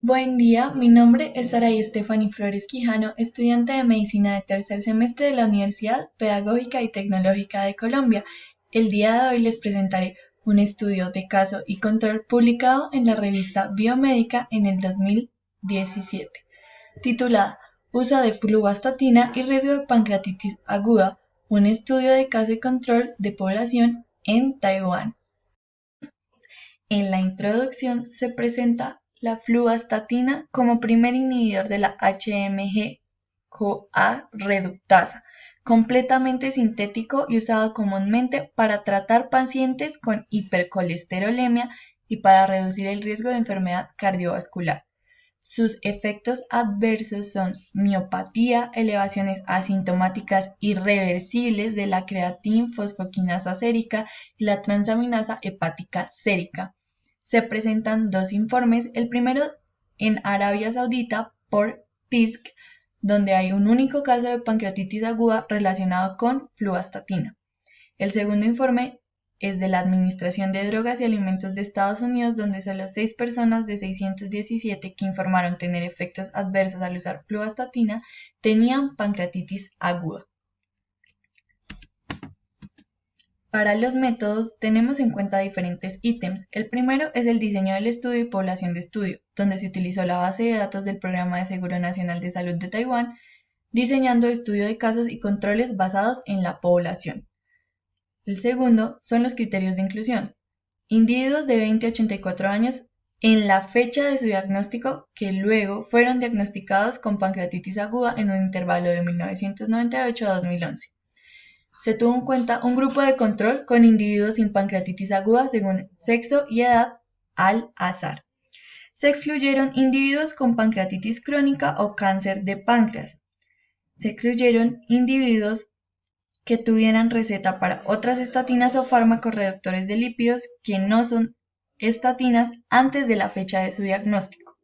Buen día, mi nombre es Saray Estefany Flores Quijano, estudiante de Medicina de tercer semestre de la Universidad Pedagógica y Tecnológica de Colombia. El día de hoy les presentaré un estudio de caso y control publicado en la revista Biomédica en el 2017, titulada Uso de fluvastatina y riesgo de pancreatitis aguda, un estudio de caso y control de población en Taiwán. En la introducción se presenta la fluvastatina como primer inhibidor de la HMG-CoA reductasa, completamente sintético y usado comúnmente para tratar pacientes con hipercolesterolemia y para reducir el riesgo de enfermedad cardiovascular. Sus efectos adversos son miopatía, elevaciones asintomáticas irreversibles de la creatinfosfoquinasa sérica y la transaminasa hepática sérica. Se presentan dos informes, el primero en Arabia Saudita por TISC, donde hay un único caso de pancreatitis aguda relacionado con fluvastatina. El segundo informe es de la Administración de Drogas y Alimentos de Estados Unidos, donde solo 6 personas de 617 que informaron tener efectos adversos al usar fluvastatina tenían pancreatitis aguda. Para los métodos tenemos en cuenta diferentes ítems. El primero es el diseño del estudio y población de estudio, donde se utilizó la base de datos del Programa de Seguro Nacional de Salud de Taiwán, diseñando estudio de casos y controles basados en la población. El segundo son los criterios de inclusión. Individuos de 20 a 84 años en la fecha de su diagnóstico que luego fueron diagnosticados con pancreatitis aguda en un intervalo de 1998 a 2011. Se tuvo en cuenta un grupo de control con individuos sin pancreatitis aguda según sexo y edad al azar. Se excluyeron individuos con pancreatitis crónica o cáncer de páncreas. Se excluyeron individuos que tuvieran receta para otras estatinas o fármacos reductores de lípidos que no son estatinas antes de la fecha de su diagnóstico.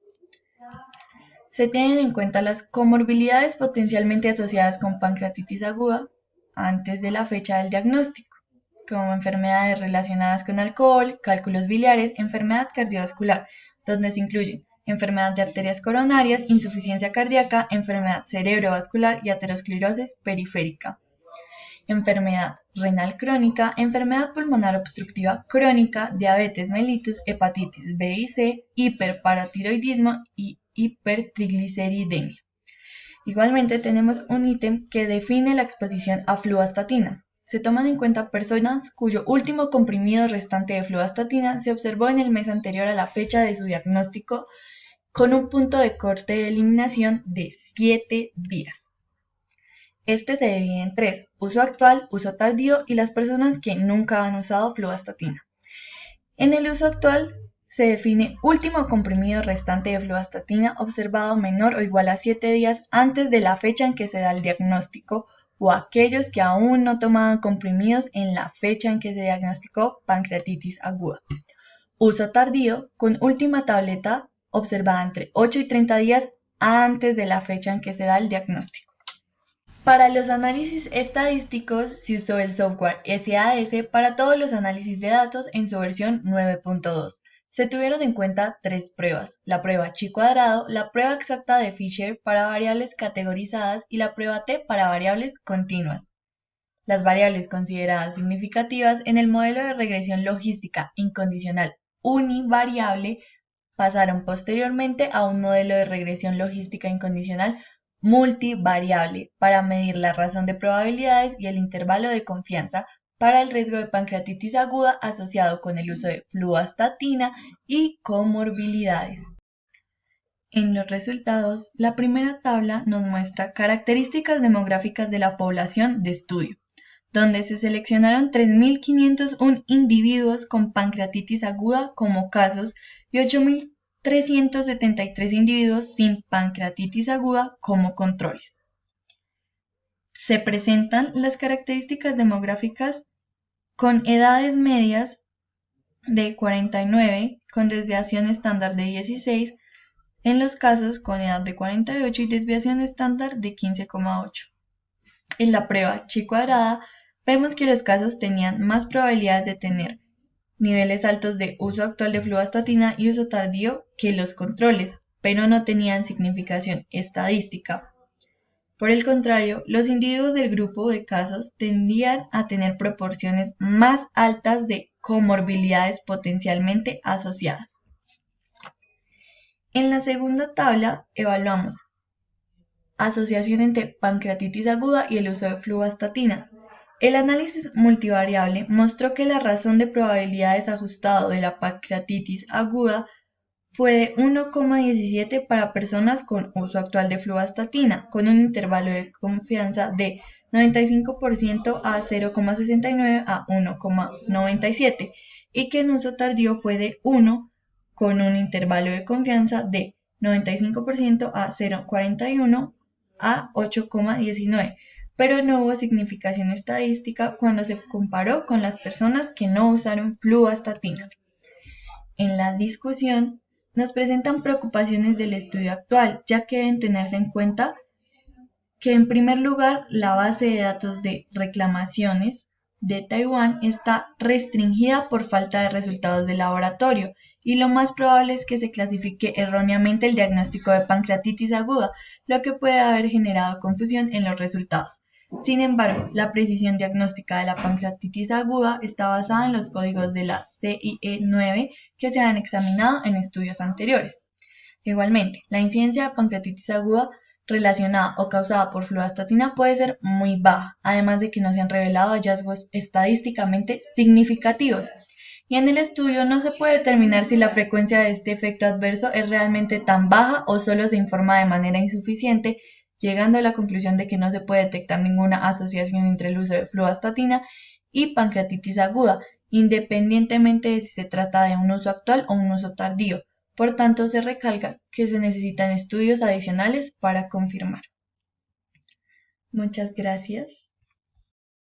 Se tienen en cuenta las comorbilidades potencialmente asociadas con pancreatitis aguda antes de la fecha del diagnóstico, como enfermedades relacionadas con alcohol, cálculos biliares, enfermedad cardiovascular, donde se incluyen enfermedad de arterias coronarias, insuficiencia cardíaca, enfermedad cerebrovascular y aterosclerosis periférica. Enfermedad renal crónica, enfermedad pulmonar obstructiva crónica, diabetes mellitus, hepatitis B y C, hiperparatiroidismo y hipertrigliceridemia. Igualmente tenemos un ítem que define la exposición a fluvastatina. Se toman en cuenta personas cuyo último comprimido restante de fluvastatina se observó en el mes anterior a la fecha de su diagnóstico con un punto de corte de eliminación de 7 días. Este se divide en 3, uso actual, uso tardío y las personas que nunca han usado fluvastatina. En el uso actual se define último comprimido restante de fluvastatina observado menor o igual a 7 días antes de la fecha en que se da el diagnóstico o aquellos que aún no tomaban comprimidos en la fecha en que se diagnosticó pancreatitis aguda. Uso tardío con última tableta observada entre 8 y 30 días antes de la fecha en que se da el diagnóstico. Para los análisis estadísticos se usó el software SAS para todos los análisis de datos en su versión 9.2. Se tuvieron en cuenta 3 pruebas, la prueba chi-cuadrado, la prueba exacta de Fisher para variables categorizadas y la prueba T para variables continuas. Las variables consideradas significativas en el modelo de regresión logística incondicional univariable pasaron posteriormente a un modelo de regresión logística incondicional multivariable para medir la razón de probabilidades y el intervalo de confianza para el riesgo de pancreatitis aguda asociado con el uso de fluvastatina y comorbilidades. En los resultados, la primera tabla nos muestra características demográficas de la población de estudio, donde se seleccionaron 3.501 individuos con pancreatitis aguda como casos y 8.373 individuos sin pancreatitis aguda como controles. Se presentan las características demográficas con edades medias de 49, con desviación estándar de 16, en los casos con edad de 48 y desviación estándar de 15,8. En la prueba chi-cuadrada, vemos que los casos tenían más probabilidades de tener niveles altos de uso actual de fluvastatina y uso tardío que los controles, pero no tenían significación estadística. Por el contrario, los individuos del grupo de casos tendían a tener proporciones más altas de comorbilidades potencialmente asociadas. En la segunda tabla evaluamos asociación entre pancreatitis aguda y el uso de fluvastatina. El análisis multivariable mostró que la razón de probabilidades ajustado de la pancreatitis aguda fue de 1,17 para personas con uso actual de fluvastatina, con un intervalo de confianza de 95% a 0,69 a 1,97, y que en uso tardío fue de 1, con un intervalo de confianza de 95% a 0,41 a 8,19, pero no hubo significación estadística cuando se comparó con las personas que no usaron fluvastatina. En la discusión, nos presentan preocupaciones del estudio actual, ya que deben tenerse en cuenta que, en primer lugar, la base de datos de reclamaciones de Taiwán está restringida por falta de resultados de laboratorio, y lo más probable es que se clasifique erróneamente el diagnóstico de pancreatitis aguda, lo que puede haber generado confusión en los resultados. Sin embargo, la precisión diagnóstica de la pancreatitis aguda está basada en los códigos de la CIE9 que se han examinado en estudios anteriores. Igualmente, la incidencia de pancreatitis aguda relacionada o causada por fluvastatina puede ser muy baja, además de que no se han revelado hallazgos estadísticamente significativos. Y en el estudio no se puede determinar si la frecuencia de este efecto adverso es realmente tan baja o solo se informa de manera insuficiente, llegando a la conclusión de que no se puede detectar ninguna asociación entre el uso de fluvastatina y pancreatitis aguda, independientemente de si se trata de un uso actual o un uso tardío. Por tanto, se recalca que se necesitan estudios adicionales para confirmar. Muchas gracias.